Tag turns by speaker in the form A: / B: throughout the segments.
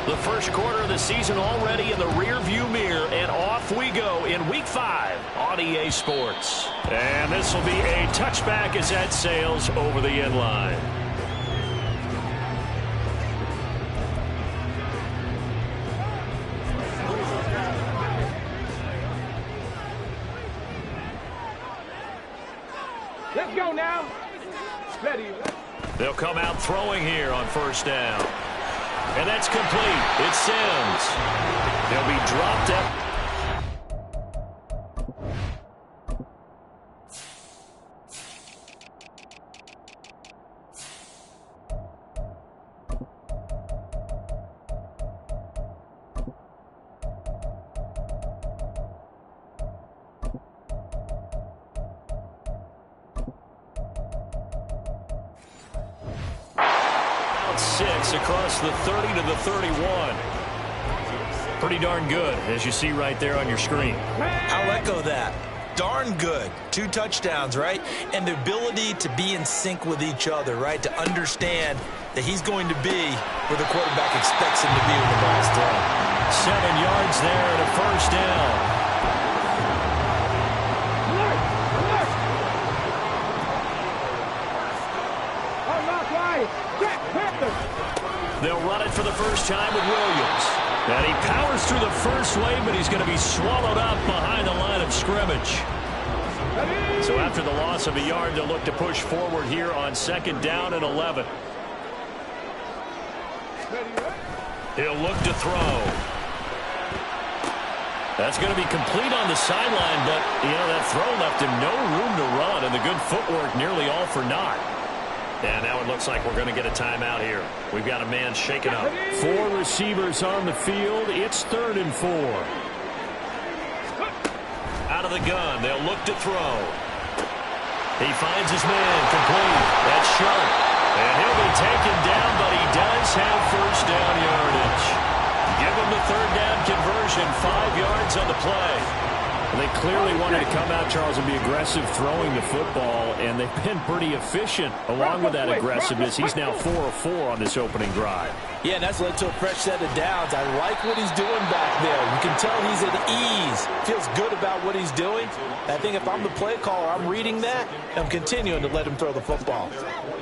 A: The first quarter of the season already in the rearview mirror, and off we go in Week 5 on EA Sports. And this will be a touchback as that sails over the end line.
B: Let's go now. Ready.
A: They'll come out throwing here on first down. And that's complete. It's Sims. He'll be dropped up. Across the 30 to the 31. Pretty darn good, as you see right there on your screen.
C: I'll echo that. Darn good. 2 touchdowns, right? And the ability to be in sync with each other, right? To understand that he's going to be where the quarterback expects him to be when the ball's thrown.
A: 7 yards there and a first down. They'll run it for the first time with Williams. And he powers through the first wave, but he's going to be swallowed up behind the line of scrimmage. So after the loss of a yard, they'll look to push forward here on 2nd down and 11. He'll look to throw. That's going to be complete on the sideline, but, you know, that throw left him no room to run, and the good footwork nearly all for naught. And now it looks like we're going to get a timeout here. We've got a man shaken up. 4 receivers on the field. It's 3rd and 4. Out of the gun. They'll look to throw. He finds his man. Complete. That's Sharp. And he'll be taken down, but he does have first down yardage. Give him the 3rd down conversion. 5 yards on the play. They clearly wanted to come out, Charles, and be aggressive throwing the football, and they've been pretty efficient along with that aggressiveness. He's now 4 of 4 on this opening drive.
C: Yeah, and that's led to a fresh set of downs. I like what he's doing back there. You can tell he's at ease. Feels good about what he's doing. I think if I'm the play caller, I'm reading that, and I'm continuing to let him throw the football.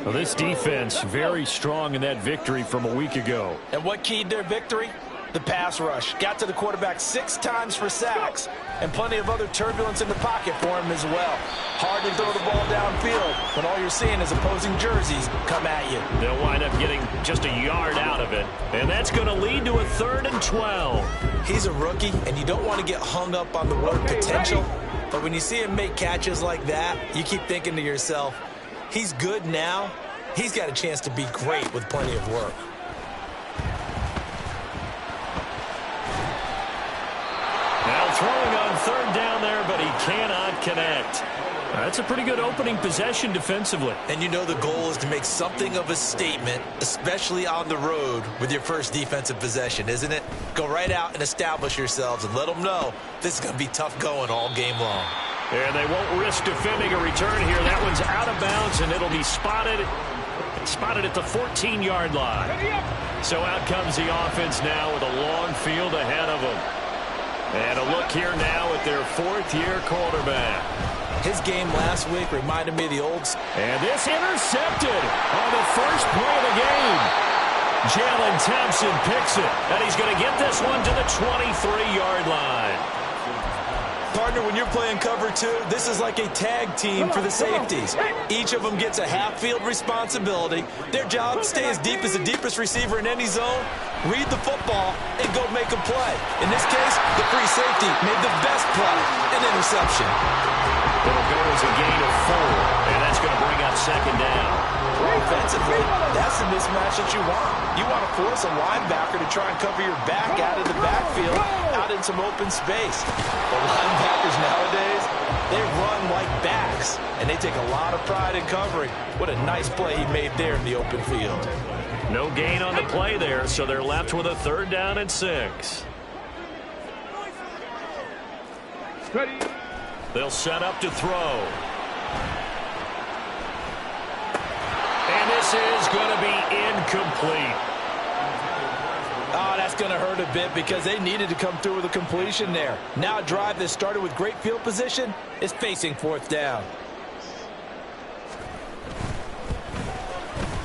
A: Well, this defense very strong in that victory from a week ago.
C: And what keyed their victory? The pass rush. Got to the quarterback 6 times for sacks, and plenty of other turbulence in the pocket for him as well. Hard to throw the ball downfield when all you're seeing is opposing jerseys come at you.
A: They'll wind up getting just a yard out of it, and that's going to lead to a 3rd and 12.
C: He's a rookie, and you don't want to get hung up on the word potential, but when you see him make catches like that, you keep thinking to yourself, he's good now. He's got a chance to be great with plenty of work.
A: Now throwing on 3rd down there, but he cannot connect. That's a pretty good opening possession defensively.
C: And you know the goal is to make something of a statement, especially on the road with your first defensive possession, isn't it? Go right out and establish yourselves and let them know this is going to be tough going all game long.
A: And they won't risk defending a return here. That one's out of bounds, and it'll be spotted at the 14-yard line. So out comes the offense now with a long field ahead of them. And a look here now at their 4th-year quarterback.
C: His game last week reminded me of the old...
A: And this intercepted on the first play of the game. Jalen Thompson picks it, and he's going to get this one to the 23-yard line.
C: Partner, when you're playing cover 2, this is like a tag team for the safeties. Each of them gets a half-field responsibility. Their job, stay as deep as the deepest receiver in any zone, read the football, and go make a play. In this case, the free safety made the best play, an interception.
A: It'll go as a gain of 4, and that's going to bring up 2nd down.
C: Offensively, that's the mismatch that you want. You want to force a linebacker to try and cover your back out of the backfield, out in some open space. The linebackers nowadays, they run like backs, and they take a lot of pride in covering. What a nice play he made there in the open field.
A: No gain on the play there, so they're left with a 3rd down and 6. They'll set up to throw. And this is going to be incomplete.
C: Oh, that's going to hurt a bit because they needed to come through with a completion there. Now a drive that started with great field position is facing fourth down.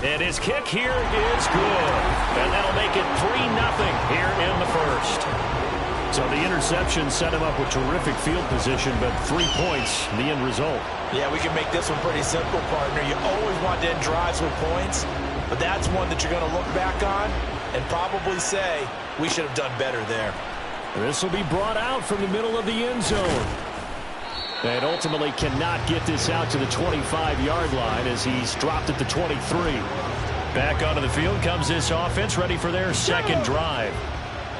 A: And his kick here is good. And that'll make it 3-0 here in the first. So the interception set him up with terrific field position, but 3 points, the end result.
C: Yeah, we can make this one pretty simple, partner. You always want to end drives with points, but that's one that you're going to look back on and probably say, we should have done better there.
A: This will be brought out from the middle of the end zone. And ultimately cannot get this out to the 25-yard line as he's dropped at the 23. Back onto the field comes this offense, ready for their second drive.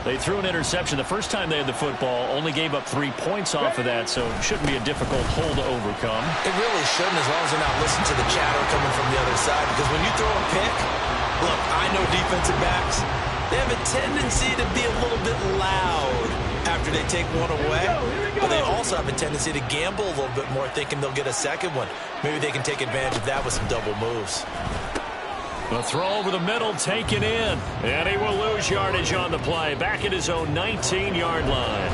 A: They threw an interception the first time they had the football, only gave up 3 points off of that, so it shouldn't be a difficult hole to overcome.
C: It really shouldn't, as long as they're not listening to the chatter coming from the other side, because when you throw a pick, look, I know defensive backs, they have a tendency to be a little bit loud after they take one away, but they also have a tendency to gamble a little bit more, thinking they'll get a second one. Maybe they can take advantage of that with some double moves.
A: The throw over the middle taken in, and he will lose yardage on the play, back at his own 19-yard line.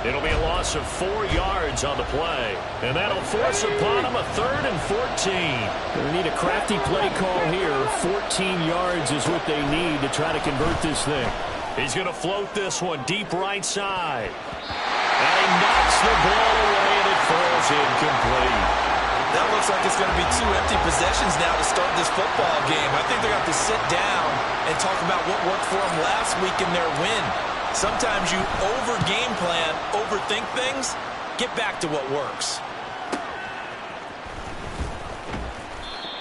A: It'll be a loss of 4 yards on the play, and that'll force upon him a 3rd and 14. They need a crafty play call here. 14 yards is what they need to try to convert this thing. He's going to float this one deep right side. And he knocks the ball away, and it falls incomplete.
C: That looks like it's going to be 2 empty possessions now to start this football game. I think they're going to have to sit down and talk about what worked for them last week in their win. Sometimes you over-game plan, overthink things. Get back to what works.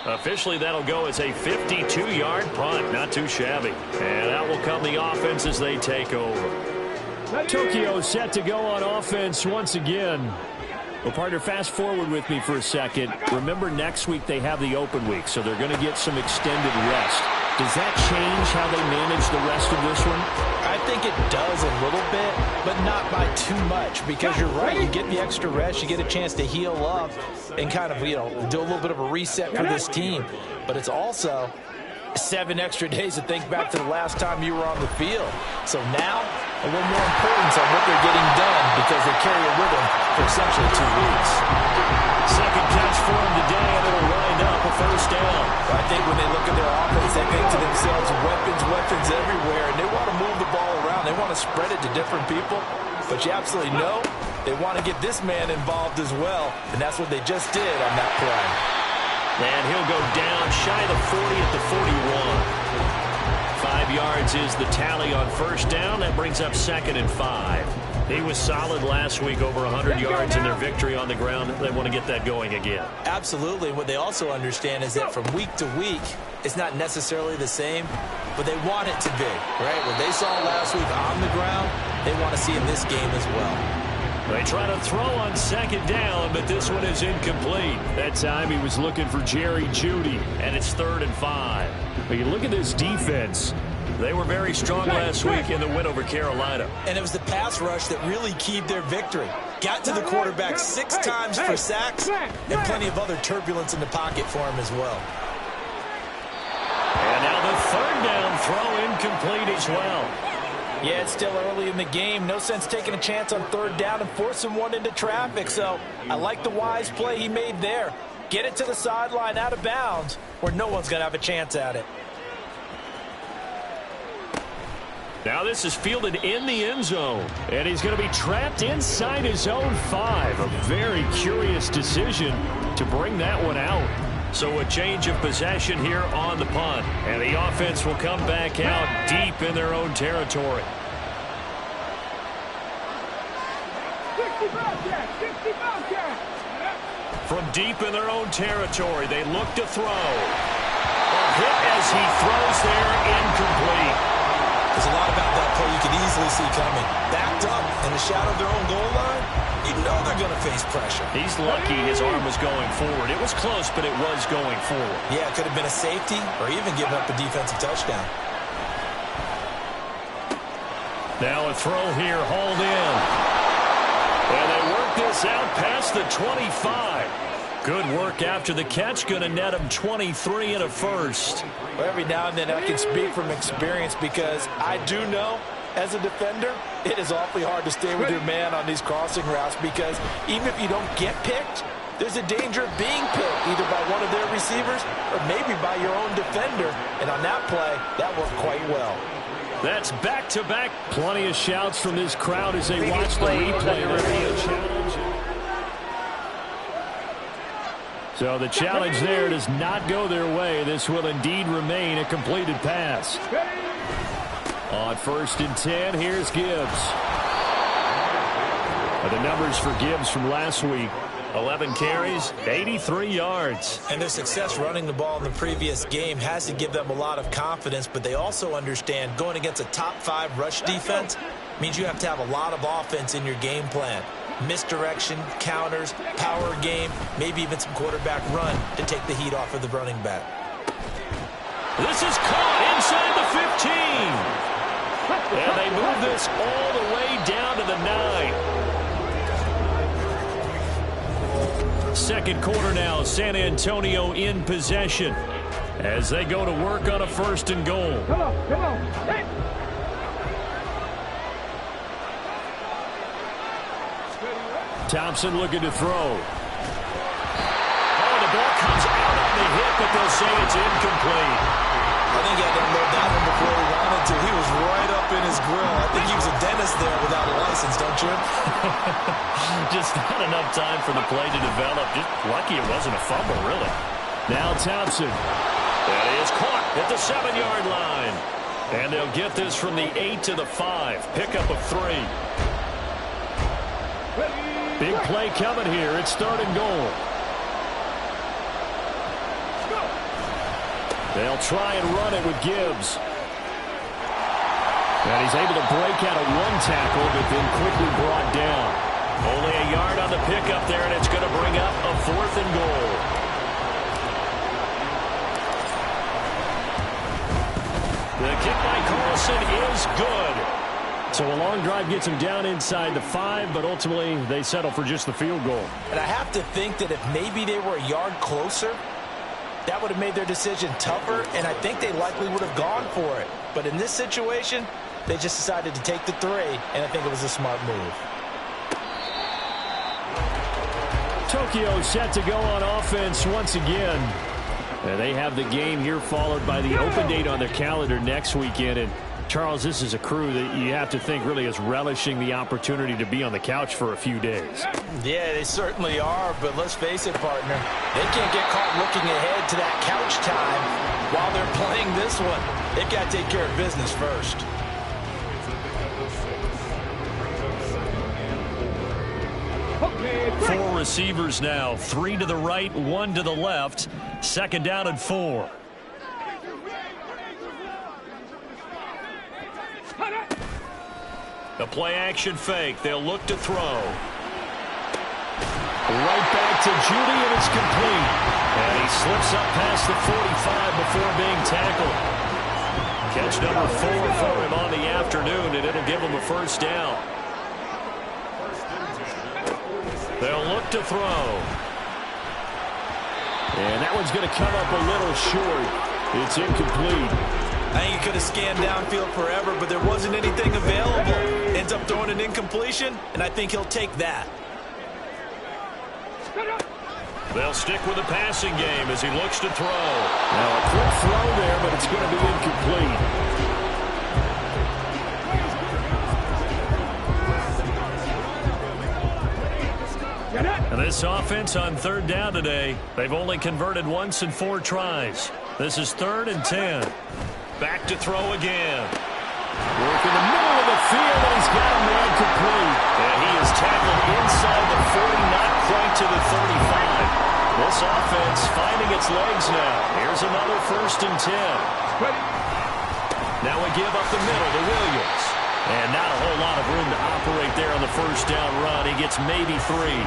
A: Officially, that'll go as a 52-yard punt. Not too shabby. And out will come the offense as they take over. Tokyo set to go on offense once again. Well, partner, fast forward with me for a second. Remember, next week they have the open week, so they're going to get some extended rest. Does that change how they manage the rest of this one?
C: I think it does a little bit, but not by too much, because you're right. You get the extra rest, you get a chance to heal up and kind of, do a little bit of a reset for this team. But it's also 7 extra days to think back to the last time you were on the field. So now, a little more importance on what they're getting done because they carry it with them for essentially 2 weeks.
A: Second catch for him today, and it'll wind up a first down.
C: I think when they look at their offense, they think to themselves, weapons everywhere, and they want to move the ball around. They want to spread it to different people, but you absolutely know they want to get this man involved as well, and that's what they just did on that play.
A: And he'll go down shy of the 40 at the 41. 5 yards is the tally on first down. That brings up 2nd and 5. He was solid last week, over 100 yards in their victory on the ground. They want to get that going again.
C: Absolutely. What they also understand is that from week to week, it's not necessarily the same, but they want it to be, right? What they saw last week on the ground, they want to see in this game as well.
A: They try to throw on 2nd down, but this one is incomplete. That time he was looking for Jerry Jeudy, and it's 3rd and 5. But you look at this defense. They were very strong last week in the win over Carolina.
C: And it was the pass rush that really keyed their victory. Got to the quarterback 6 times for sacks, and plenty of other turbulence in the pocket for him as well.
A: And now the 3rd down throw incomplete as well.
C: Yeah, it's still early in the game. No sense taking a chance on 3rd down and forcing one into traffic. So I like the wise play he made there. Get it to the sideline out of bounds where no one's going to have a chance at it.
A: Now this is fielded in the end zone, and he's going to be trapped inside his own 5. A very curious decision to bring that one out. So a change of possession here on the punt, and the offense will come back out deep in their own territory.
B: 65 yards, 65 yards.
A: From deep in their own territory, they look to throw. A hit as he throws there, incomplete.
C: There's a lot about that play you could easily see coming. Backed up in the shadow of their own goal line, you know they're going to face pressure.
A: He's lucky his arm was going forward. It was close, but it was going forward.
C: Yeah, it could have been a safety or even giving up a defensive touchdown.
A: Now a throw here, hauled in. And they work this out past the 25. Good work after the catch, going to net him 23 and a first.
C: Well, every now and then I can speak from experience because I do know as a defender, it is awfully hard to stay with your man on these crossing routes because even if you don't get picked, there's a danger of being picked either by one of their receivers or maybe by your own defender. And on that play, that worked quite well.
A: That's back-to-back. Plenty of shouts from this crowd as they watch the replay. So the challenge there does not go their way. This will indeed remain a completed pass. On 1st and 10, here's Gibbs. The numbers for Gibbs from last week: 11 carries, 83 yards.
C: And their success running the ball in the previous game has to give them a lot of confidence, but they also understand going against a top 5 rush defense means you have to have a lot of offense in your game plan. Misdirection, counters, power game, maybe even some quarterback run to take the heat off of the running back.
A: This is caught inside the 15. And they move this all the way down to the 9. Second quarter now, San Antonio in possession as they go to work on a 1st and goal.
B: Come on. Hey.
A: Thompson looking to throw. Oh, the ball comes out on the hit, but they'll say it's incomplete.
C: I think he had to unload that one before he wanted to. He was right up in his grill. I think he was a dentist there without a license, don't you?
A: Just not enough time for the play to develop. Just lucky it wasn't a fumble, really. Now Thompson. That is caught at the 7-yard line. And they'll get this from the 8 to the 5. Pickup of 3. Big play coming here. It's 3rd and goal. They'll try and run it with Gibbs. And he's able to break out of 1 tackle, but then quickly brought down. Only a yard on the pickup there, and it's going to bring up a 4th and goal. The kick by Carlson is good. So a long drive gets them down inside the 5, but ultimately they settle for just the field goal.
C: And I have to think that if maybe they were a yard closer, that would have made their decision tougher, and I think they likely would have gone for it. But in this situation, they just decided to take the 3, and I think it was a smart move.
A: Tokyo set to go on offense once again. And they have the game here followed by the open date on their calendar next weekend. And Charles, this is a crew that you have to think really is relishing the opportunity to be on the couch for a few days.
C: Yeah, they certainly are, but let's face it, partner. They can't get caught looking ahead to that couch time while they're playing this one. They've got to take care of business first.
A: Okay, 4 receivers now, 3 to the right, 1 to the left. 2nd down and 4. The play-action fake. They'll look to throw. Right back to Judy, and it's complete. And he slips up past the 45 before being tackled. Catch number 4 for him on the afternoon, and it'll give him a 1st down. They'll look to throw. And that one's going to come up a little short. It's incomplete.
C: I think he could have scanned downfield forever, but there wasn't anything available. Ends up throwing an incompletion, and I think he'll take that.
A: They'll stick with the passing game as he looks to throw. Now a quick throw there, but it's going to be incomplete. And this offense on 3rd down today, they've only converted once in 4 tries. This is 3rd and 10. Back to throw again. Work in the middle of the field, and he's got a man complete. And he is tackled inside the 40, not quite to the 35. This offense finding its legs now. Here's another 1st and 10. Now we give up the middle to Williams. And not a whole lot of room to operate there on the 1st down run. He gets maybe 3.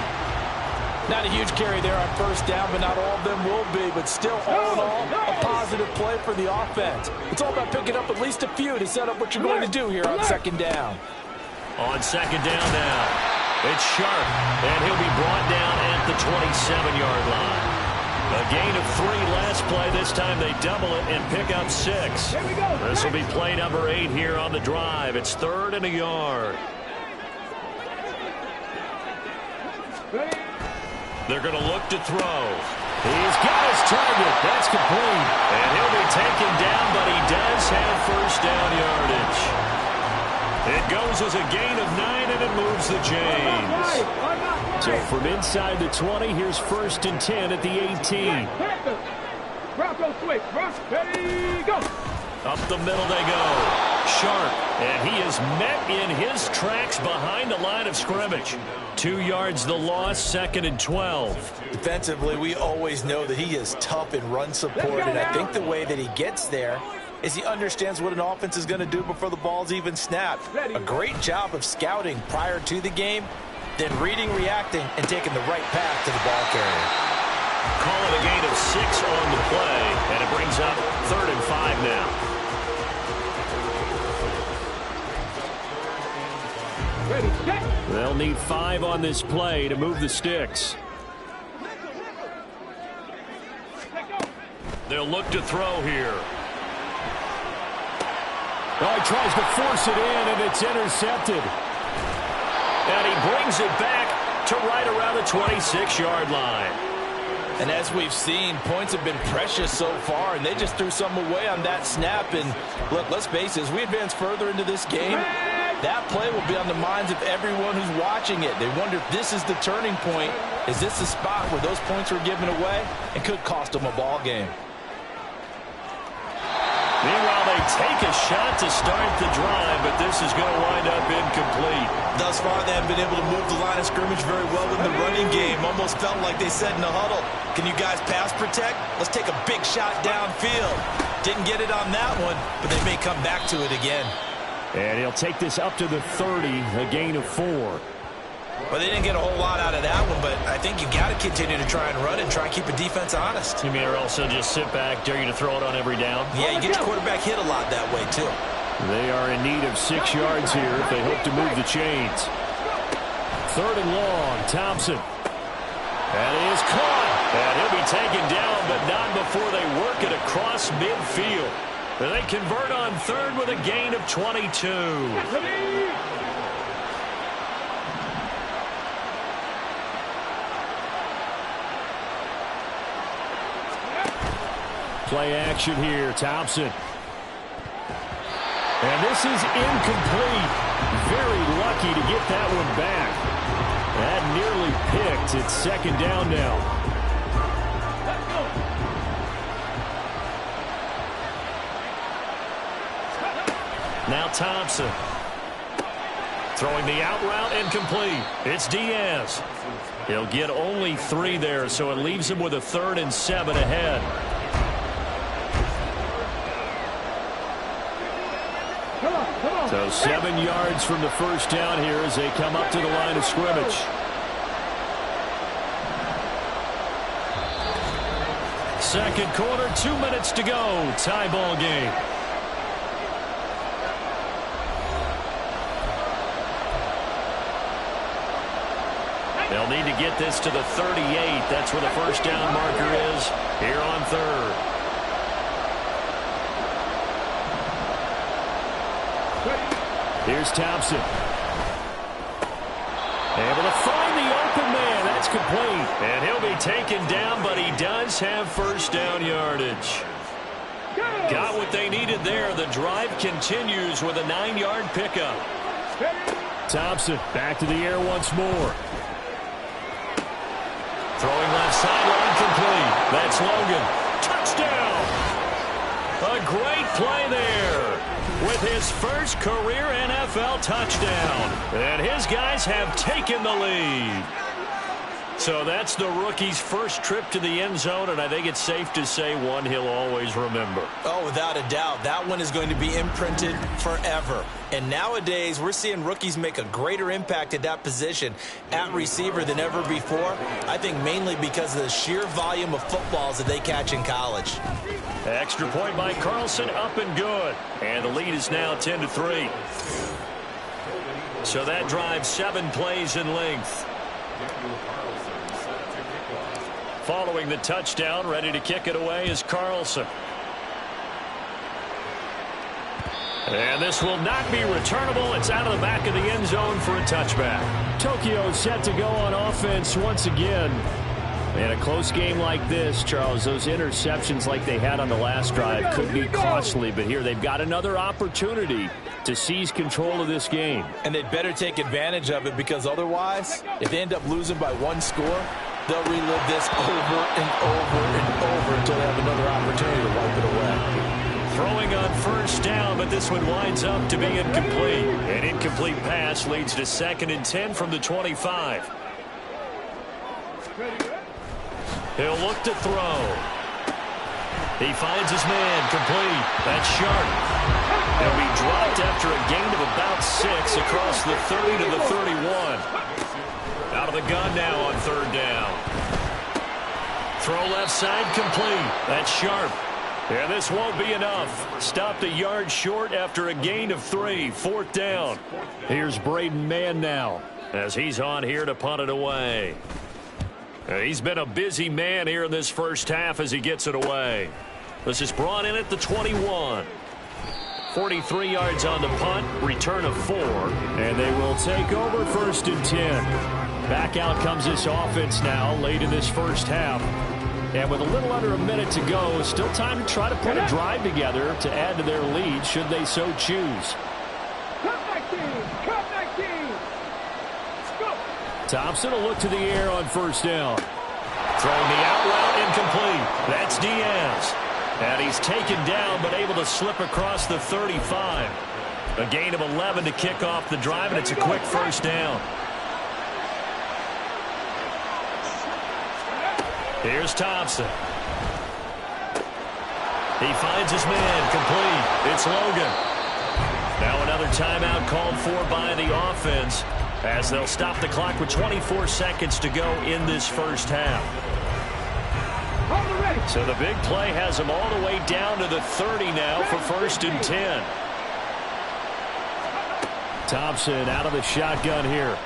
C: Not a huge carry there on 1st down, but not all of them will be. But still, all in all, a positive play for the offense. It's all about picking up at least a few to set up what you're going to do here on 2nd down.
A: On 2nd down now, it's Sharp, and he'll be brought down at the 27-yard line. A gain of 3 last play. This time they double it and pick up 6. This will be play number 8 here on the drive. It's 3rd and a yard. They're going to look to throw. He's got his target. That's complete. And he'll be taken down, but he does have first down yardage. It goes as a gain of 9, and it moves the chains. So from inside the 20, here's 1st and 10 at the 18.
B: Bronco switch. Ready, go.
A: Up the middle they go. Sharp, and he is met in his tracks behind the line of scrimmage. 2 yards the loss, 2nd and 12.
C: Defensively, we always know that he is tough in run support, and I think the way that he gets there is he understands what an offense is going to do before the ball's even snapped. A great job of scouting prior to the game, then reading, reacting, and taking the right path to the ball carrier.
A: Call it a gain of 6 on the play, and it brings up 3rd and 5 now. They'll need 5 on this play to move the sticks. They'll look to throw here. Oh, he tries to force it in, and it's intercepted. And he brings it back to right around the 26-yard line.
C: And as we've seen, points have been precious so far, and they just threw some away on that snap. And look, let's face it, as we advance further into this game, that play will be on the minds of everyone who's watching it. They wonder if this is the turning point. Is this the spot where those points were given away and could cost them a ball game?
A: Meanwhile, they take a shot to start the drive, but this is going to wind up incomplete.
C: Thus far, they haven't been able to move the line of scrimmage very well in the running game. Almost felt like they said in the huddle, can you guys pass protect? Let's take a big shot downfield. Didn't get it on that one, but they may come back to it again.
A: And he'll take this up to the 30, a gain of 4.
C: Well, they didn't get a whole lot out of that one, but I think you got to continue to try and run and try and keep a defense honest.
A: You mean or also just sit back, dare you to throw it on every down?
C: Yeah, you get your quarterback hit a lot that way, too.
A: They are in need of 6 yards here if they hope to move the chains. 3rd and long, Thompson. That is caught. And he'll be taken down, but not before they work it across midfield. And they convert on 3rd with a gain of 22. Play action here, Thompson. And this is incomplete. Very lucky to get that one back. That nearly picked. It's 2nd down now. Now Thompson. Throwing the out route incomplete. It's Diaz. He'll get only 3 there, so it leaves him with a 3rd and 7 ahead. So 7 yards from the first down here as they come up to the line of scrimmage. Second quarter, 2 minutes to go. Tie ball game. They'll need to get this to the 38. That's where the first down marker is here on 3rd. Here's Thompson. Able to find the open man. That's complete. And he'll be taken down, but he does have first down yardage. Got what they needed there. The drive continues with a 9-yard pickup. Thompson back to the air once more. Throwing left sideline complete. That's Logan. Touchdown! A great play there with his first career NFL touchdown. And his guys have taken the lead. So that's the rookie's first trip to the end zone, and I think it's safe to say one he'll always remember.
C: Oh, without a doubt. That one is going to be imprinted forever. And nowadays, we're seeing rookies make a greater impact at that position at receiver than ever before. I think mainly because of the sheer volume of footballs that they catch in college.
A: Extra point by Carlson, up and good. And the lead is now 10-3. So that drives 7 plays in length. Following the touchdown, ready to kick it away is Carlson. And this will not be returnable. It's out of the back of the end zone for a touchback. Tokyo set to go on offense once again. In a close game like this, Charles, those interceptions like they had on the last drive could be costly, but here they've got another opportunity to seize control of this game.
C: And they'd better take advantage of it, because otherwise, if they end up losing by one score, they'll relive this over and over and over until they have another opportunity to wipe it away.
A: Throwing on first down, but this one winds up to be incomplete. An incomplete pass leads to 2nd and 10 from the 25. He'll look to throw. He finds his man complete. That's Sharp. He'll be dropped after a gain of about 6 across the 30 to the 31. Out of the gun now on 3rd down. Throw left side complete. That's Sharp. And this won't be enough. Stopped a yard short after a gain of 3. 4th down. Here's Braden Mann now as he's on here to punt it away. He's been a busy man here in this first half as he gets it away. This is brought in at the 21. 43 yards on the punt, return of 4. And they will take over 1st and 10. Back out comes this offense now late in this first half. And with a little under a minute to go, still time to try to put a drive together to add to their lead should they so choose. Thompson will look to the air on 1st down. Throwing the out route incomplete. That's Diaz. And he's taken down but able to slip across the 35. A gain of 11 to kick off the drive, and it's a quick 1st down. Here's Thompson. He finds his man complete. It's Logan. Now another timeout called for by the offense as they'll stop the clock with 24 seconds to go in this first half. So the big play has them all the way down to the 30 now for 1st and 10. Thompson out of the shotgun here.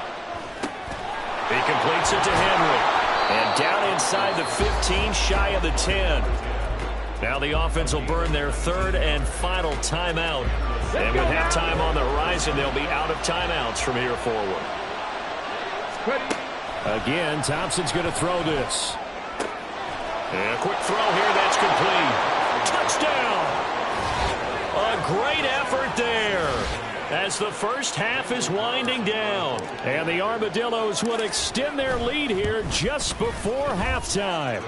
A: He completes it to Henry. And down inside the 15, shy of the 10. Now the offense will burn their 3rd and final timeout. And with halftime on the horizon, they'll be out of timeouts from here forward. Again, Thompson's going to throw this. And a quick throw here, that's complete. Touchdown! A great effort there as the first half is winding down. And the Armadillos will extend their lead here just before halftime.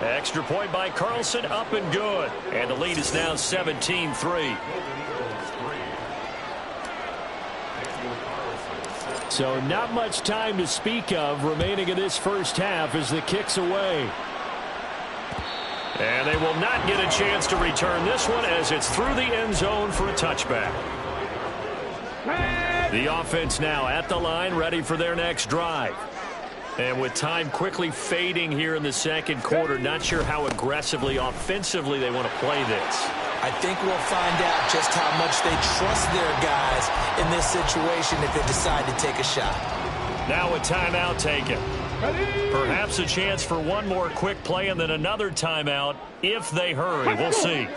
A: Extra point by Carlson, up and good. And the lead is now 17-3. So not much time to speak of remaining in this first half as the kick's away. And they will not get a chance to return this one as it's through the end zone for a touchback. The offense now at the line, ready for their next drive. And with time quickly fading here in the second quarter, not sure how aggressively, offensively they want to play this.
C: I think we'll find out just how much they trust their guys in this situation if they decide to take a shot.
A: Now a timeout taken. Perhaps a chance for one more quick play and then another timeout if they hurry. We'll see.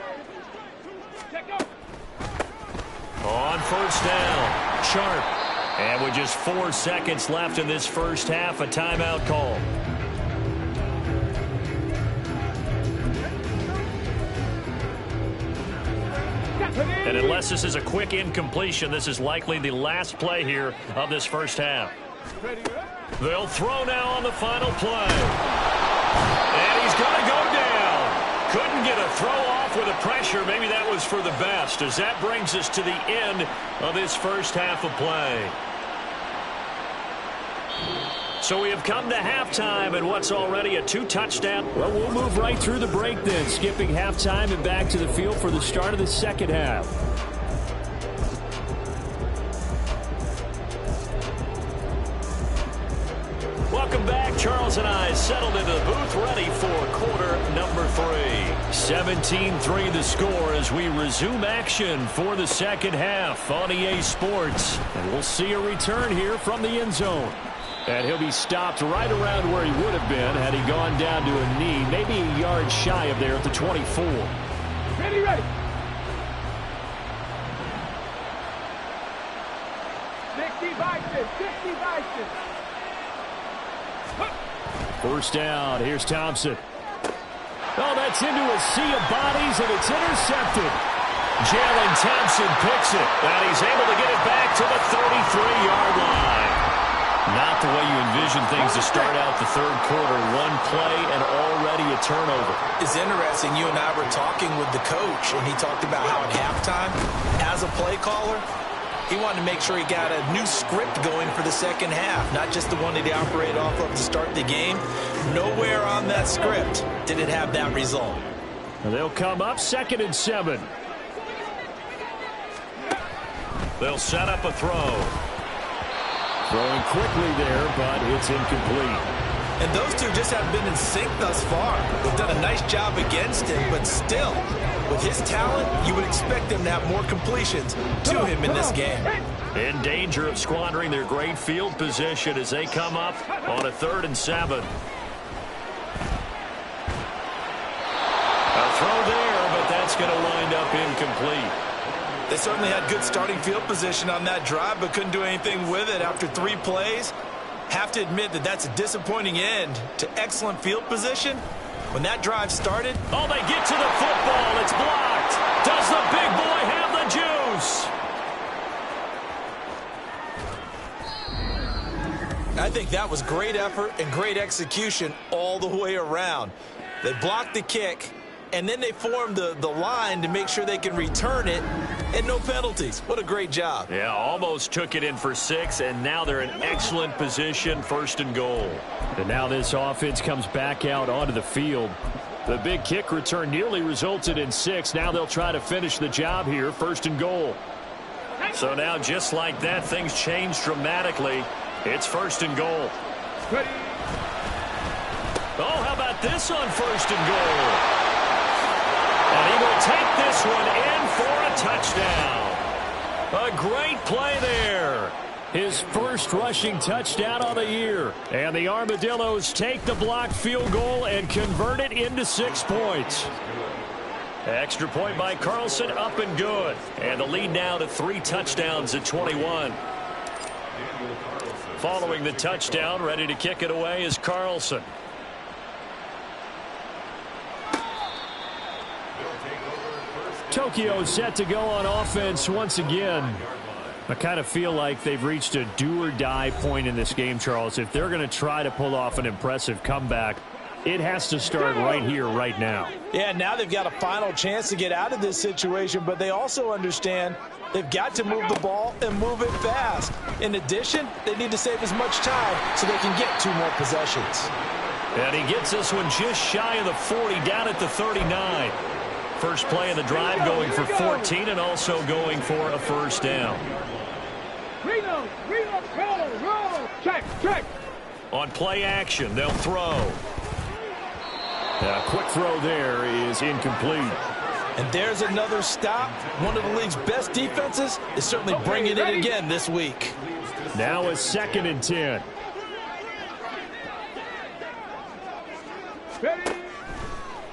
A: On 1st down, Sharp. And with just 4 seconds left in this first half, a timeout call. And unless this is a quick incompletion, this is likely the last play here of this first half. They'll throw now on the final play. And he's going to go down. Couldn't get a throw off with the pressure. Maybe that was for the best, as that brings us to the end of this first half of play. So we have come to halftime and what's already a 2-touchdown. Well, we'll move right through the break then, skipping halftime and back to the field for the start of the second half. Welcome back. Charles and I settled into the booth, ready for quarter number 3. 17-3 the score as we resume action for the second half on EA Sports. And we'll see a return here from the end zone. And he'll be stopped right around where he would have been had he gone down to a knee, maybe a yard shy of there at the 24.
B: Ready, ready. 60 Bison, 60 Bison.
A: First down, here's Thompson. Oh, that's into a sea of bodies, and it's intercepted. Jalen Thompson picks it, and he's able to get it back to the 33-yard line. Not the way you envision things to start out the third quarter. One play and already a turnover.
C: It's interesting. You and I were talking with the coach, and he talked about how at halftime, as a play caller, he wanted to make sure he got a new script going for the second half, not just the one that he operated off of to start the game. Nowhere on that script did it have that result.
A: And they'll come up 2nd and 7. They'll set up a throw. Throwing quickly there, but it's incomplete.
C: And those two just haven't been in sync thus far. They've done a nice job against him, but still, with his talent, you would expect them to have more completions to him in this game.
A: In danger of squandering their great field position as they come up on a 3rd and 7. A throw there, but that's going to wind up incomplete.
C: They certainly had good starting field position on that drive, but couldn't do anything with it after 3 plays. Have to admit that that's a disappointing end to excellent field position. When that drive started,
A: oh, they get to the football. It's blocked. Does the big boy have the juice?
C: I think that was great effort and great execution all the way around. They blocked the kick, and then they formed the line to make sure they can return it, and no penalties. What a great job.
A: Yeah, almost took it in for 6, and now they're in excellent position, 1st and goal. And now this offense comes back out onto the field. The big kick return nearly resulted in 6. Now they'll try to finish the job here, 1st and goal. So now, just like that, things change dramatically. It's 1st and goal.
B: Ready.
A: Oh, how about this on 1st and goal? And he will take this one in for a touchdown. A great play there. His first rushing touchdown of the year. And the Armadillos take the blocked field goal and convert it into 6 points. Extra point by Carlson, up and good. And the lead now to 3 touchdowns at 21. Following the touchdown, ready to kick it away is Carlson. Tokyo set to go on offense once again. I kind of feel like they've reached a do-or-die point in this game, Charles. If they're going to try to pull off an impressive comeback, it has to start right here, right now.
C: Yeah, now they've got a final chance to get out of this situation, but they also understand they've got to move the ball and move it fast. In addition, they need to save as much time so they can get 2 more possessions.
A: And he gets this one just shy of the 40, down at the 39. First play of the drive, going for 14 and also going for a first down.
B: Reno, roll, check.
A: On play action, they'll throw. A quick throw there is incomplete.
C: And there's another stop. One of the league's best defenses is certainly bringing it again this week.
A: Now a 2nd and 10.
B: Ready.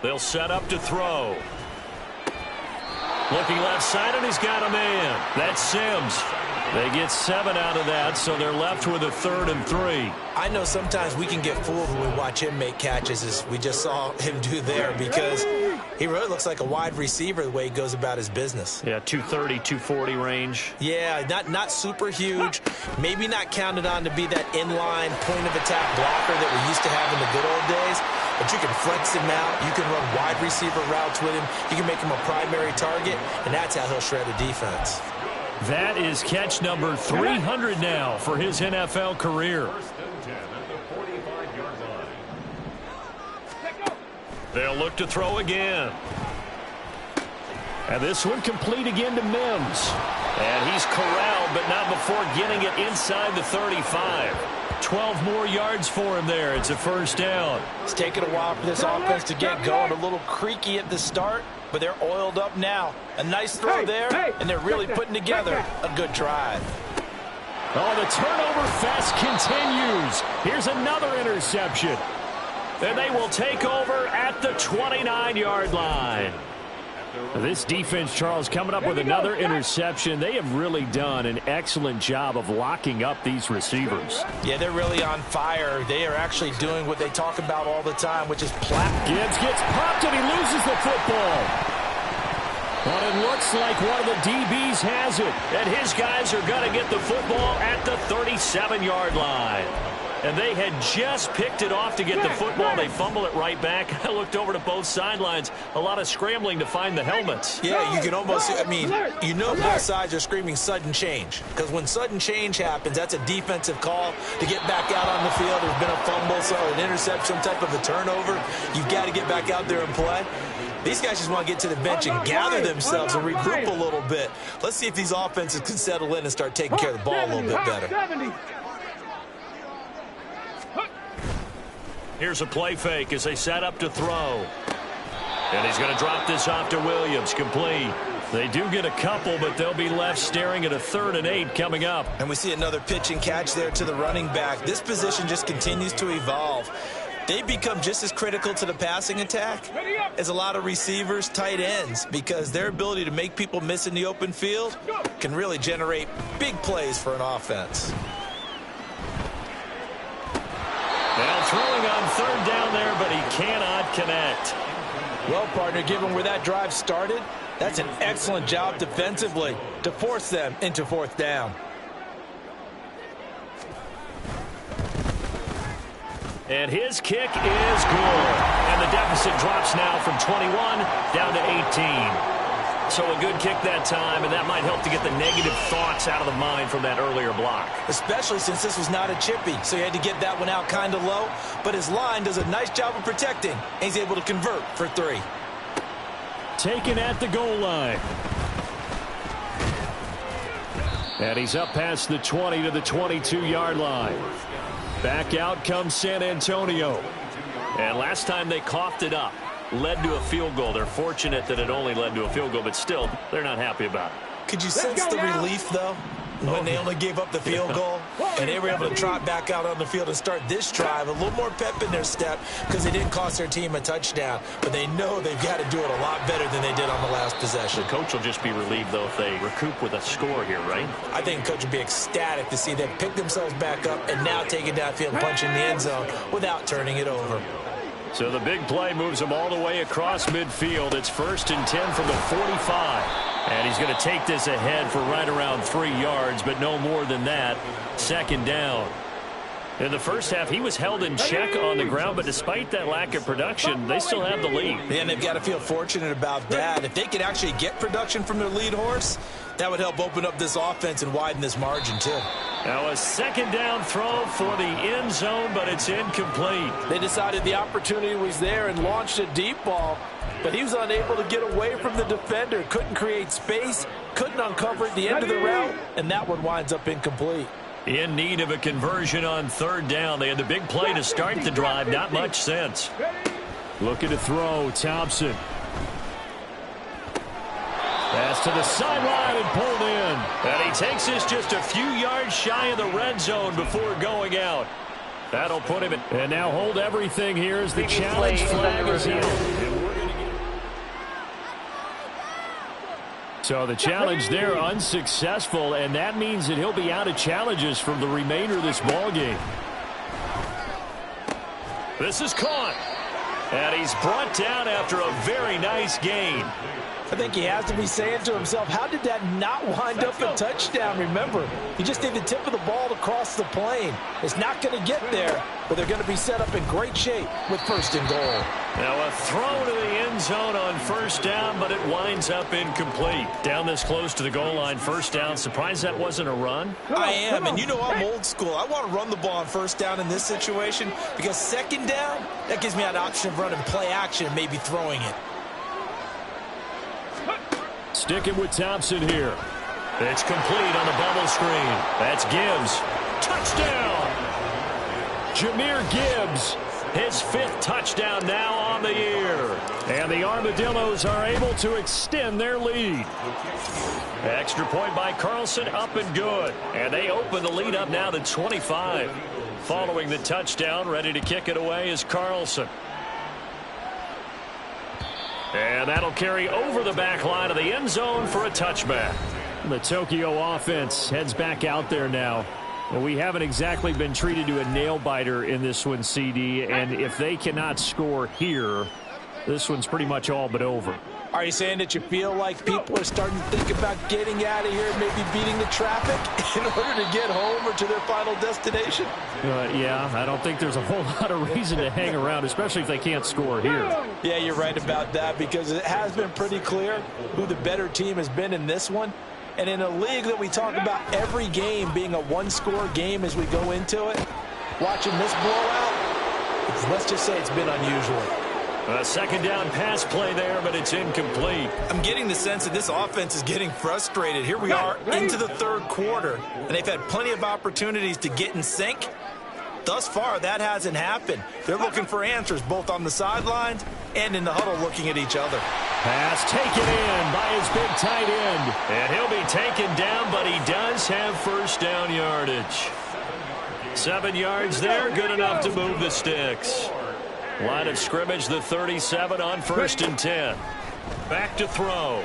A: They'll set up to throw. Looking left side, and he's got a man. That's Sims. They get 7 out of that, so they're left with a 3rd and 3.
C: I know sometimes we can get fooled when we watch him make catches, as we just saw him do there, because he really looks like a wide receiver the way he goes about his business.
A: Yeah, 230, 240 range.
C: Yeah, not super huge. Maybe not counted on to be that inline point-of-attack blocker that we used to have in the good old days. But you can flex him out. You can run wide receiver routes with him. You can make him a primary target, and that's how he'll shred a defense.
A: That is catch number 300 now for his NFL career. They'll look to throw again. And this one complete again to Mims. And he's corralled, but not before getting it inside the 35. 12 more yards for him there. It's a first down.
C: It's taken a while for this offense to get going. A little creaky at the start, but they're oiled up now. A nice throw there, and they're really putting together a good drive.
A: Oh, the turnover fest continues. Here's another interception. And they will take over at the 29-yard line. This defense, Charles, coming up with another interception. They have really done an excellent job of locking up these receivers.
C: Yeah, they're really on fire. They are actually doing what they talk about all the time, which is plat.
A: Gibbs gets popped and he loses the football. But it looks like one of the DBs has it. And his guys are going to get the football at the 37-yard line. And they had just picked it off to get the football. They fumble it right back. I looked over to both sidelines. A lot of scrambling to find the helmets.
C: Yeah, you can almost, you know both sides are screaming sudden change. Because when sudden change happens, that's a defensive call to get back out on the field. There's been a fumble, so an interception, some type of a turnover. You've got to get back out there and play. These guys just want to get to the bench and gather themselves and regroup a little bit. Let's see if these offenses can settle in and start taking care of the ball a little bit better.
A: Here's a play fake as they set up to throw. And he's going to drop this off to Williams. Complete. They do get a couple, but they'll be left staring at a 3rd and 8 coming up.
C: And we see another pitch and catch there to the running back. This position just continues to evolve. They become just as critical to the passing attack as a lot of receivers, tight ends, because their ability to make people miss in the open field can really generate big plays for an offense.
A: Now throwing on 3rd down there, but he cannot connect.
C: Well, partner, given where that drive started, that's an excellent job defensively to force them into 4th down.
A: And his kick is good. And the deficit drops now from 21 down to 18. So a good kick that time, and that might help to get the negative thoughts out of the mind from that earlier block.
C: Especially since this was not a chippy, so he had to get that one out kind of low. But his line does a nice job of protecting, and he's able to convert for 3.
A: Taken at the goal line. And he's up past the 20 to the 22-yard line. Back out comes San Antonio. And last time they coughed it up. Led to a field goal. They're fortunate that it only led to a field goal, but still, they're not happy about it.
C: Could you sense the relief, though, when they only gave up the field goal and they were able to trot back out on the field and start this drive? A little more pep in their step because they didn't cost their team a touchdown, but they know they've got to do it a lot better than they did on the last possession.
A: The coach will just be relieved, though, if they recoup with a score here, right?
C: I think the coach will be ecstatic to see them pick themselves back up and now take it downfield and punch in the end zone without turning it over.
A: So the big play moves him all the way across midfield. It's 1st and 10 from the 45. And he's going to take this ahead for right around 3 yards, but no more than that. 2nd down. In the first half, he was held in check on the ground, but despite that lack of production, they still have the lead.
C: And they've got to feel fortunate about that. If they could actually get production from their lead horse, that would help open up this offense and widen this margin, too.
A: Now a 2nd down throw for the end zone, but it's incomplete.
D: They decided the opportunity was there and launched a deep ball, but he was unable to get away from the defender. Couldn't create space, couldn't uncover at the end of the route, and that one winds up incomplete.
A: In need of a conversion on 3rd down. They had the big play to start the drive. Not much sense. Looking to throw. Thompson. Pass to the sideline and pulled in. And he takes this just a few yards shy of the red zone before going out. That'll put him in. And now hold everything here as the challenge flag is in. So the challenge there unsuccessful, and that means that he'll be out of challenges from the remainder of this ball game. This is caught. And he's brought down after a very nice gain.
D: I think he has to be saying to himself, how did that not wind up a touchdown? Remember, he just did the tip of the ball to cross the plane. It's not going to get there, but they're going to be set up in great shape with 1st and goal.
A: Now a throw to the end zone on 1st down, but it winds up incomplete. Down this close to the goal line, 1st down. Surprised that wasn't a run?
C: I am, and you know I'm old school. I want to run the ball on 1st down in this situation because 2nd down, that gives me an option of running play action and maybe throwing it.
A: Sticking with Thompson here. It's complete on the bubble screen. That's Gibbs. Touchdown! Jahmyr Gibbs His 5th touchdown now on the year. And the Armadillos are able to extend their lead. Extra point by Carlson, up and good. And they open the lead up now to 25. Following the touchdown, ready to kick it away is Carlson. And that'll carry over the back line of the end zone for a touchback. The Tokyo offense heads back out there now. And we haven't exactly been treated to a nail-biter in this one, CD. And if they cannot score here, this one's pretty much all but over.
D: Are you saying that you feel like people are starting to think about getting out of here, maybe beating the traffic in order to get home or to their final destination?
A: Yeah, I don't think there's a whole lot of reason to hang around, especially if they can't score here.
D: Yeah, you're right about that, because it has been pretty clear who the better team has been in this one. And in a league that we talk about every game being a one-score game as we go into it, watching this blowout, let's just say it's been unusual.
A: A second down pass play there, but it's incomplete.
C: I'm getting the sense that this offense is getting frustrated. Here we are into the third quarter, and they've had plenty of opportunities to get in sync. Thus far, that hasn't happened. They're looking for answers both on the sidelines and in the huddle looking at each other.
A: Pass taken in by his big tight end. And he'll be taken down, but he does have first down yardage. 7 yards there, good enough to move the sticks. Line of scrimmage, the 37 on 1st and 10. Back to throw.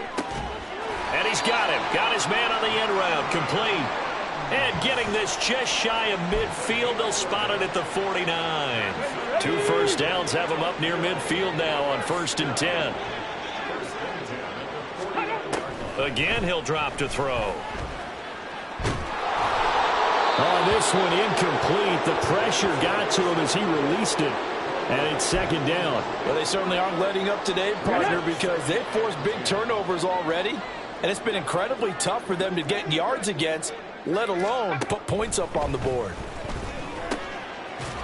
A: And he's got him. Got his man on the end route. Complete. And getting this just shy of midfield. They'll spot it at the 49. 2 first downs have him up near midfield now on 1st and 10. Again, he'll drop to throw. On this one, incomplete. The pressure got to him as he released it. And it's second down.
D: Well, they certainly aren't letting up today, partner, because they've forced big turnovers already. And it's been incredibly tough for them to get yards against, let alone put points up on the board.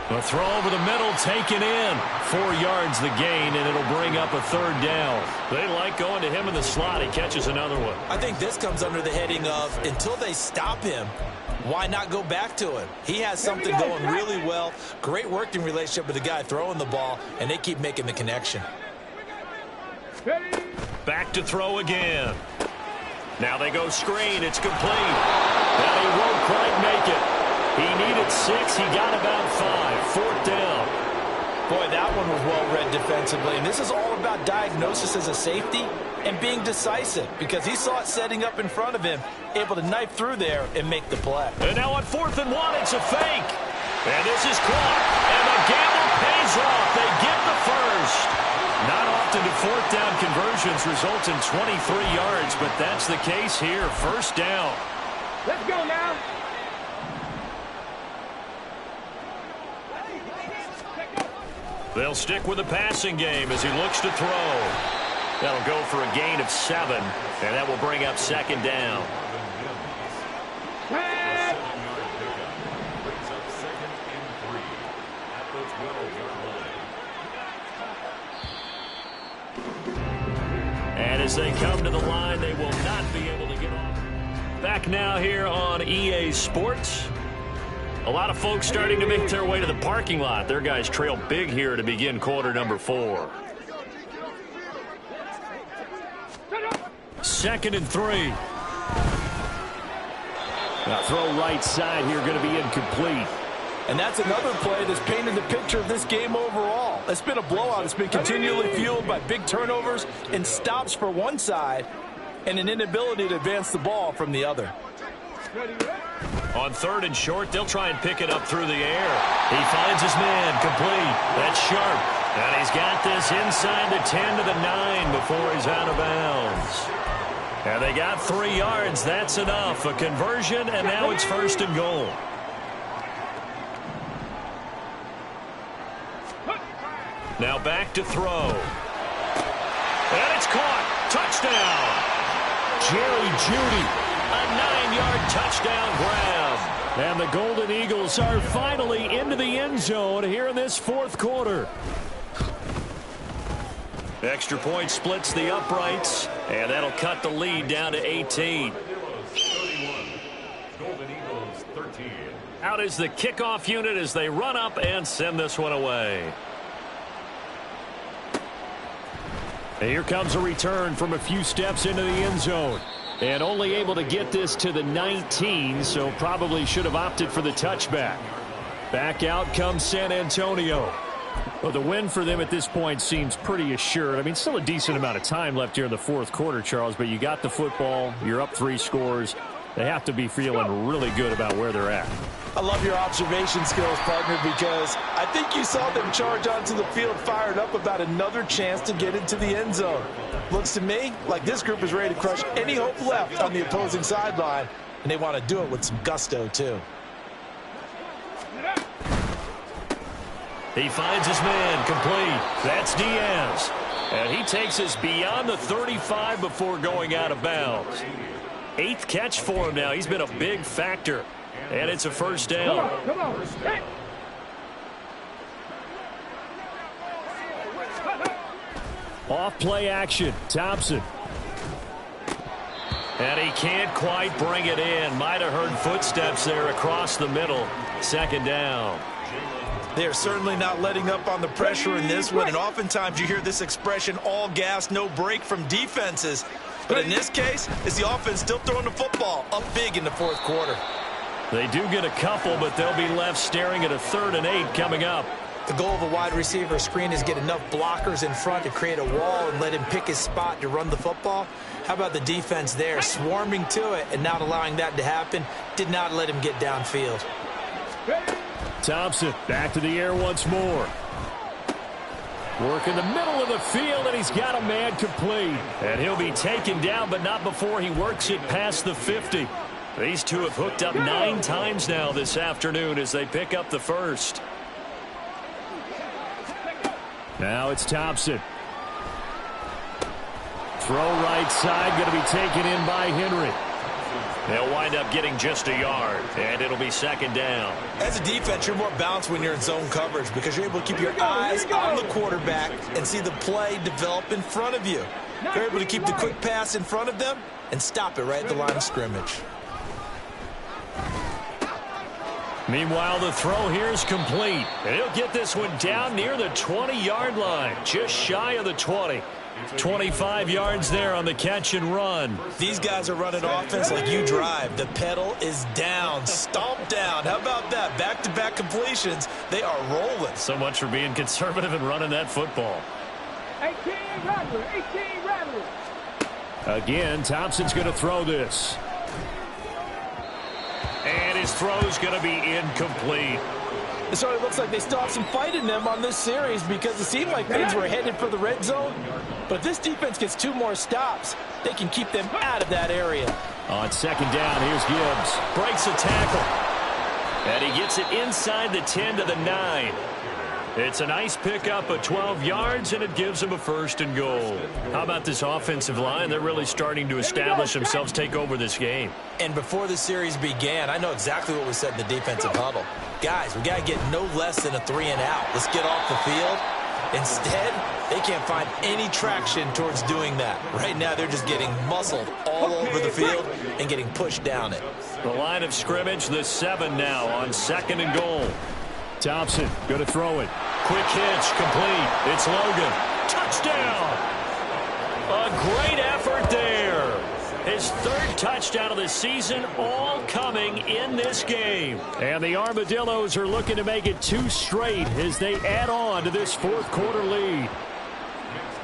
A: A throw over the middle, taken in. 4 yards the gain, and it'll bring up a 3rd down. They like going to him in the slot. He catches another one.
C: I think this comes under the heading of, until they stop him, why not go back to him? He has something going really well. Great working relationship with the guy throwing the ball, and they keep making the connection.
A: Back to throw again. Now they go screen. It's complete. Now he won't quite make it. He needed 6. He got about 5. 4th down.
D: Boy, that one was well read defensively. And this is all about diagnosis as a safety and being decisive, because he saw it setting up in front of him, able to knife through there and make the play.
A: And now on 4th and 1, it's a fake. And this is caught. And the gamble pays off. They get the first. Not often do 4th down conversions result in 23 yards, but that's the case here. 1st down.
B: Let's go now.
A: They'll stick with the passing game as he looks to throw. That'll go for a gain of 7, and that will bring up 2nd down. And as they come to the line, they will not be able to get off. Back now here on EA Sports. A lot of folks starting to make their way to the parking lot. Their guys trail big here to begin quarter number 4. 2nd and 3. Now throw right side here, going to be incomplete.
D: And that's another play that's painted the picture of this game overall. It's been a blowout. It's been continually fueled by big turnovers and stops for one side and an inability to advance the ball from the other.
A: On 3rd and short, they'll try and pick it up through the air. He finds his man, complete. That's Sharp. And he's got this inside the 10 to the 9 before he's out of bounds. And they got 3 yards. That's enough. A conversion, and now it's 1st and goal. Now back to throw. And it's caught. Touchdown. Jerry Jeudy. A 9-yard touchdown grab. And the Golden Eagles are finally into the end zone here in this 4th quarter. Extra point splits the uprights, and that'll cut the lead down to 18. Golden Eagles 13. Out is the kickoff unit as they run up and send this one away. And here comes a return from a few steps into the end zone. And only able to get this to the 19, so probably should have opted for the touchback. Back out comes San Antonio. Well, the win for them at this point seems pretty assured. I mean, still a decent amount of time left here in the fourth quarter, Charles, but you got the football. You're up 3 scores. They have to be feeling really good about where they're at.
D: I love your observation skills, partner, because I think you saw them charge onto the field fired up about another chance to get into the end zone. Looks to me like this group is ready to crush any hope left on the opposing sideline, and they want to do it with some gusto, too.
A: He finds his man complete. That's Diaz. And he takes us beyond the 35 before going out of bounds. 8th catch for him now. He's been a big factor. And it's a first down.
B: Come on. Hey.
A: Off play action. Thompson. And he can't quite bring it in. Might have heard footsteps there across the middle. 2nd down.
D: They're certainly not letting up on the pressure in this one, and oftentimes you hear this expression, all gas, no break from defenses. But in this case, it's the offense still throwing the football up big in the fourth quarter.
A: They do get a couple, but they'll be left staring at a 3rd and 8 coming up.
D: The goal of a wide receiver screen is get enough blockers in front to create a wall and let him pick his spot to run the football. How about the defense there, swarming to it and not allowing that to happen? Did not let him get downfield.
A: Thompson back to the air once more. Work in the middle of the field, and he's got a man complete. And he'll be taken down, but not before he works it past the 50. These two have hooked up 9 times now this afternoon as they pick up the first. Now it's Thompson. Throw right side, going to be taken in by Henry. They'll wind up getting just a yard, and it'll be 2nd down.
D: As a defense, you're more balanced when you're in zone coverage because you're able to keep your eyes on the quarterback and see the play develop in front of you. You're able to keep the quick pass in front of them and stop it right at the line of scrimmage.
A: Meanwhile, the throw here is complete. And he'll get this one down near the 20-yard line, just shy of the 20. 25 yards there on the catch and run.
D: These guys are running offense like you drive. The pedal is down, stomped down. How about that? Back-to-back completions. They are rolling.
A: So much for being conservative and running that football.
B: 18 Rattler. 18 Rattler.
A: Again, Thompson's going to throw this. And his throw's going to be incomplete.
D: It sort of looks like they still have some fight in them on this series because it seemed like things were headed for the red zone. But if this defense gets 2 more stops, they can keep them out of that area.
A: On 2nd down, here's Gibbs. Breaks a tackle. And he gets it inside the 10 to the 9. It's a nice pickup of 12 yards, and it gives them a 1st and goal. How about this offensive line? They're really starting to establish themselves, take over this game.
D: And before the series began, I know exactly what was said in the defensive huddle. Guys, we got to get no less than a 3 and out. Let's get off the field. Instead, they can't find any traction towards doing that. Right now, they're just getting muscled all over the field and getting pushed down it.
A: The line of scrimmage, the 7 now on 2nd and goal. Thompson going to throw it. Quick hitch, complete. It's Logan. Touchdown! A great effort there. His 3rd touchdown of the season, all coming in this game. And the Armadillos are looking to make it 2 straight as they add on to this 4th quarter lead.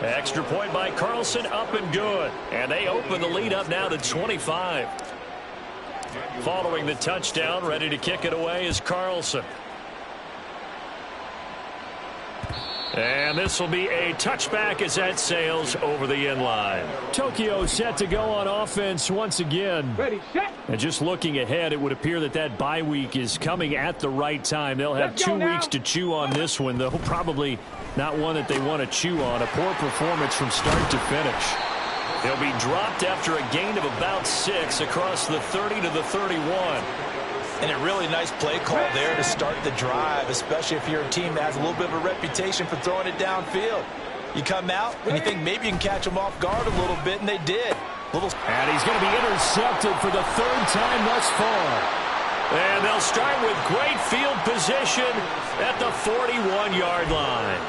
A: Extra point by Carlson, up and good. And they open the lead up now to 25. Following the touchdown, ready to kick it away is Carlson. And this will be a touchback as that sails over the end line. Tokyo set to go on offense once again.
B: Ready, set.
A: And just looking ahead, it would appear that that bye week is coming at the right time. They'll have 2 weeks to chew on this one, though probably not one that they want to chew on. A poor performance from start to finish. They'll be dropped after a gain of about 6 across the 30 to the 31.
D: And a really nice play call there to start the drive, especially if you're a team that has a little bit of a reputation for throwing it downfield. You come out and you think maybe you can catch them off guard a little bit, and they did.
A: And he's going to be intercepted for the 3rd time thus far. And they'll start with great field position at the 41-yard line.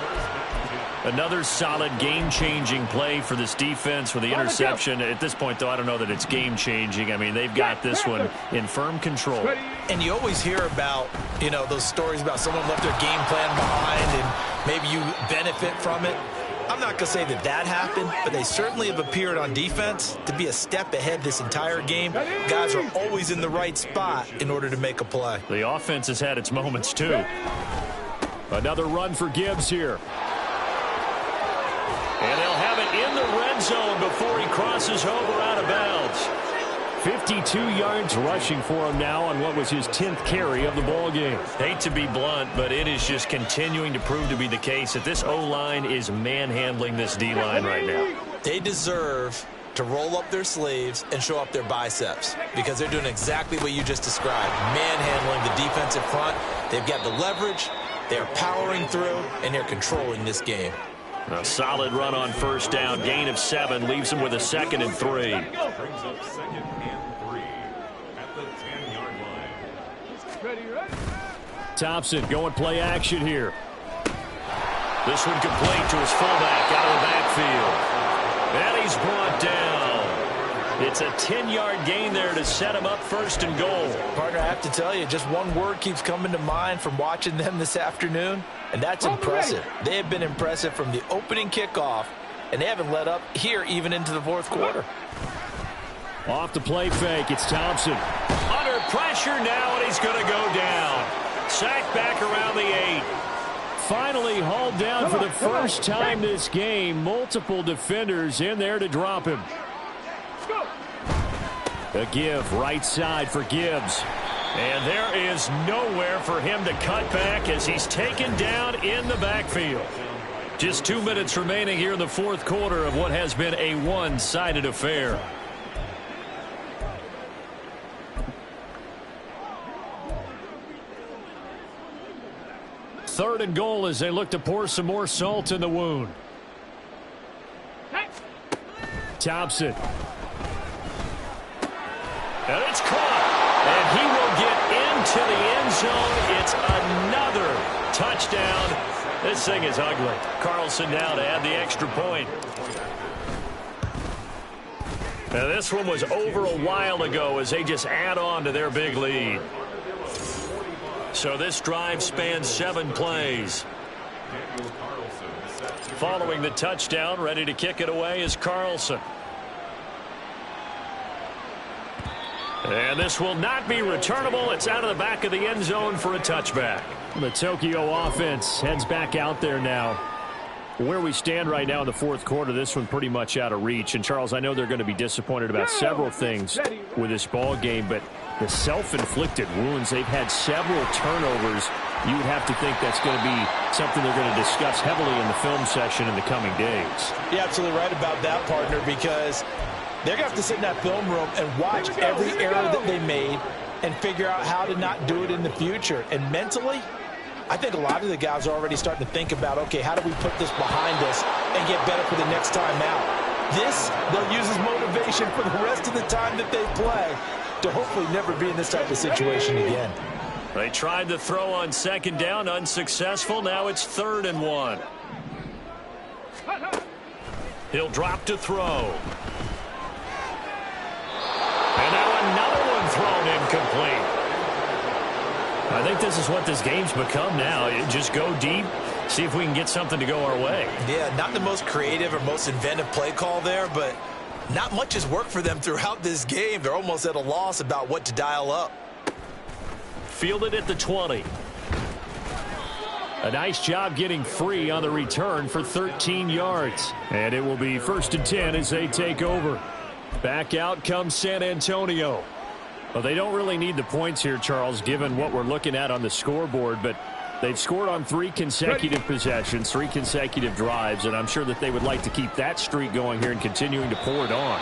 A: Another solid game-changing play for this defense with the interception. At this point, though, I don't know that it's game-changing. I mean, they've got this one in firm control.
D: And you always hear about, those stories about someone left their game plan behind and maybe you benefit from it. I'm not going to say that happened, but they certainly have appeared on defense to be a step ahead this entire game. Guys are always in the right spot in order to make a play.
A: The offense has had its moments, too. Another run for Gibbs here. And they'll have it in the red zone before he crosses over out of bounds. 52 yards rushing for him now on what was his 10th carry of the ball game. Hate to be blunt, but it is just continuing to prove to be the case that this O-line is manhandling this D-line right now.
D: They deserve to roll up their sleeves and show up their biceps because they're doing exactly what you just described, manhandling the defensive front. They've got the leverage, they're powering through, and they're controlling this game.
A: A solid run on first down, gain of 7, leaves him with a 2nd and 3.
E: Brings up 2nd and 3 at the 10-yard line.
A: Thompson going play action here. This one complete to his fullback out of the backfield. And he's brought down. It's a 10-yard gain there to set him up 1st and goal.
D: Partner, I have to tell you, just one word keeps coming to mind from watching them this afternoon, and that's impressive. They have been impressive from the opening kickoff, and they haven't let up here even into the 4th quarter.
A: Off the play fake, it's Thompson. Under pressure now, and he's going to go down. Sacked back around the 8. Finally hauled down for the first time this game. Multiple defenders in there to drop him. A give right side for Gibbs. And there is nowhere for him to cut back as he's taken down in the backfield. Just 2 minutes remaining here in the 4th quarter of what has been a one-sided affair. Third and goal as they look to pour some more salt in the wound. Thompson. And it's caught. And he will get into the end zone. It's another touchdown. This thing is ugly. Carlson now to add the extra point. Now this one was over a while ago as they just add on to their big lead. So this drive spans 7 plays. Following the touchdown, ready to kick it away is Carlson. And this will not be returnable. It's out of the back of the end zone for a touchback. The Tokyo offense heads back out there now. Where we stand right now in the 4th quarter, this one pretty much out of reach. And, Charles, I know they're going to be disappointed about several things with this ball game, but the self-inflicted wounds, they've had several turnovers. You would have to think that's going to be something they're going to discuss heavily in the film session in the coming days.
D: You're absolutely right about that, partner, because they're going to have to sit in that film room and watch every error that they made and figure out how to not do it in the future. And mentally, I think a lot of the guys are already starting to think about, okay, how do we put this behind us and get better for the next time out? This, they'll use as motivation for the rest of the time that they play to hopefully never be in this type of situation again.
A: They tried to throw on 2nd down, unsuccessful. Now it's 3rd and 1. He'll drop to throw. And now another one thrown incomplete. I think this is what this game's become now. Just go deep, see if we can get something to go our way.
D: Yeah, not the most creative or most inventive play call there, but not much has worked for them throughout this game. They're almost at a loss about what to dial up.
A: Fielded at the 20. A nice job getting free on the return for 13 yards. And it will be 1st and 10 as they take over. Back out comes San Antonio. Well, they don't really need the points here, Charles, given what we're looking at on the scoreboard, but they've scored on 3 consecutive possessions, 3 consecutive drives, and I'm sure that they would like to keep that streak going here and continuing to pour it on.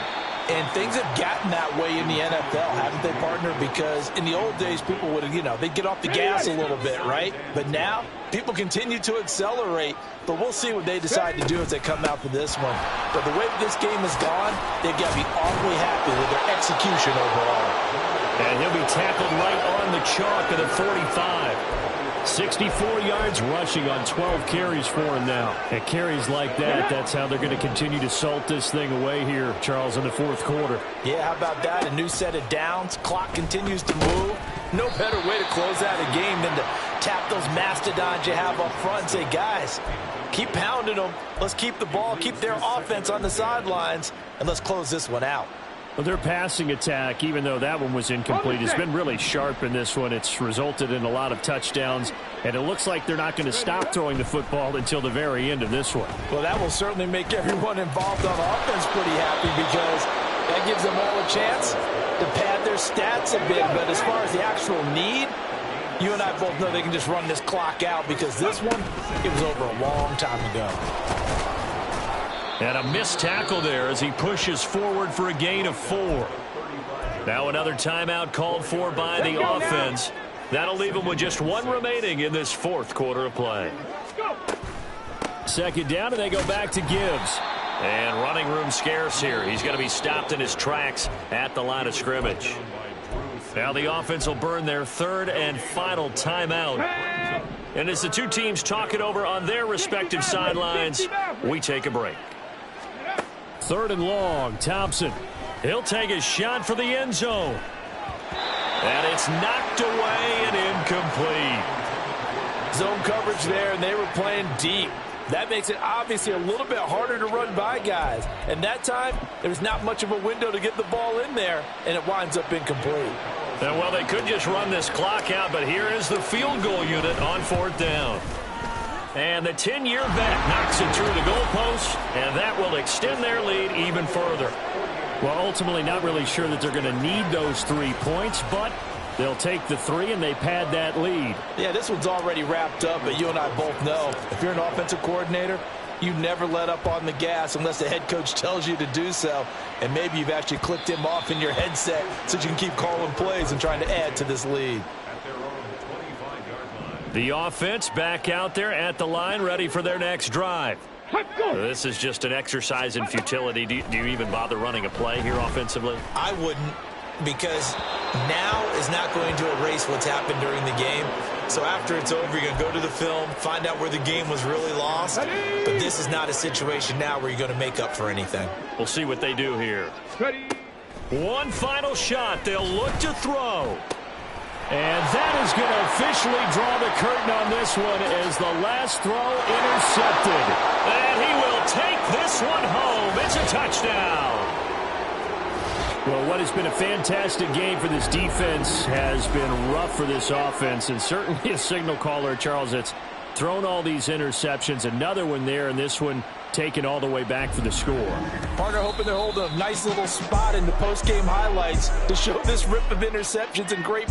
D: And things have gotten that way in the NFL, haven't they, partner? Because in the old days, people would, they'd get off the gas a little bit, right? But now, people continue to accelerate, but we'll see what they decide to do as they come out for this one. But the way this game has gone, they've got to be awfully happy with their execution overall.
A: And he'll be tackled right on the chalk of the 45. 64 yards rushing on 12 carries for him now. And carries like that, that's how they're going to continue to salt this thing away here, Charles, in the fourth quarter.
D: Yeah, how about that? A new set of downs. Clock continues to move. No better way to close out a game than to tap those mastodons you have up front and say, guys, keep pounding them. Let's keep the ball, keep their offense on the sidelines, and let's close this one out.
A: Well, their passing attack, even though that one was incomplete, has been really sharp in this one. It's resulted in a lot of touchdowns, and it looks like they're not going to stop throwing the football until the very end of this one.
D: Well, that will certainly make everyone involved on offense pretty happy because that gives them all a chance to pad their stats a bit. But as far as the actual need, you and I both know they can just run this clock out because this one, it was over a long time ago.
A: And a missed tackle there as he pushes forward for a gain of 4. Now another timeout called for by the offense. That'll leave them with just 1 remaining in this fourth quarter of play. Second down, and they go back to Gibbs. And running room scarce here. He's going to be stopped in his tracks at the line of scrimmage. Now the offense will burn their third and final timeout. And as the two teams talk it over on their respective sidelines, we take a break. Third and long, Thompson. He'll take a shot for the end zone. And it's knocked away and incomplete.
D: Zone coverage there, and they were playing deep. That makes it obviously a little bit harder to run by guys. And that time, there's not much of a window to get the ball in there, and it winds up incomplete.
A: And well, they could just run this clock out, but here is the field goal unit on fourth down. And the 10-year vet knocks it through the goalpost, and that will extend their lead even further. Well, ultimately not really sure that they're going to need those 3 points, but they'll take the 3 and they pad that lead.
D: Yeah, this one's already wrapped up, but you and I both know if you're an offensive coordinator, you never let up on the gas unless the head coach tells you to do so. And maybe you've actually clicked him off in your headset so you can keep calling plays and trying to add to this lead.
A: The offense back out there at the line, ready for their next drive. This is just an exercise in futility. Do you even bother running a play here offensively?
C: I wouldn't, because now is not going to erase what's happened during the game. So after it's over, you're going to go to the film, find out where the game was really lost. But this is not a situation now where you're going to make up for anything.
A: We'll see what they do here. One final shot. They'll look to throw. And that is going to officially draw the curtain on this one as the last throw intercepted. And he will take this one home. It's a touchdown. Well, what has been a fantastic game for this defense has been rough for this offense, and certainly a signal caller, Charles, that's thrown all these interceptions. Another one there, and this one taken all the way back for the score.
D: Partner hoping to hold a nice little spot in the post-game highlights to show this rip of interceptions and great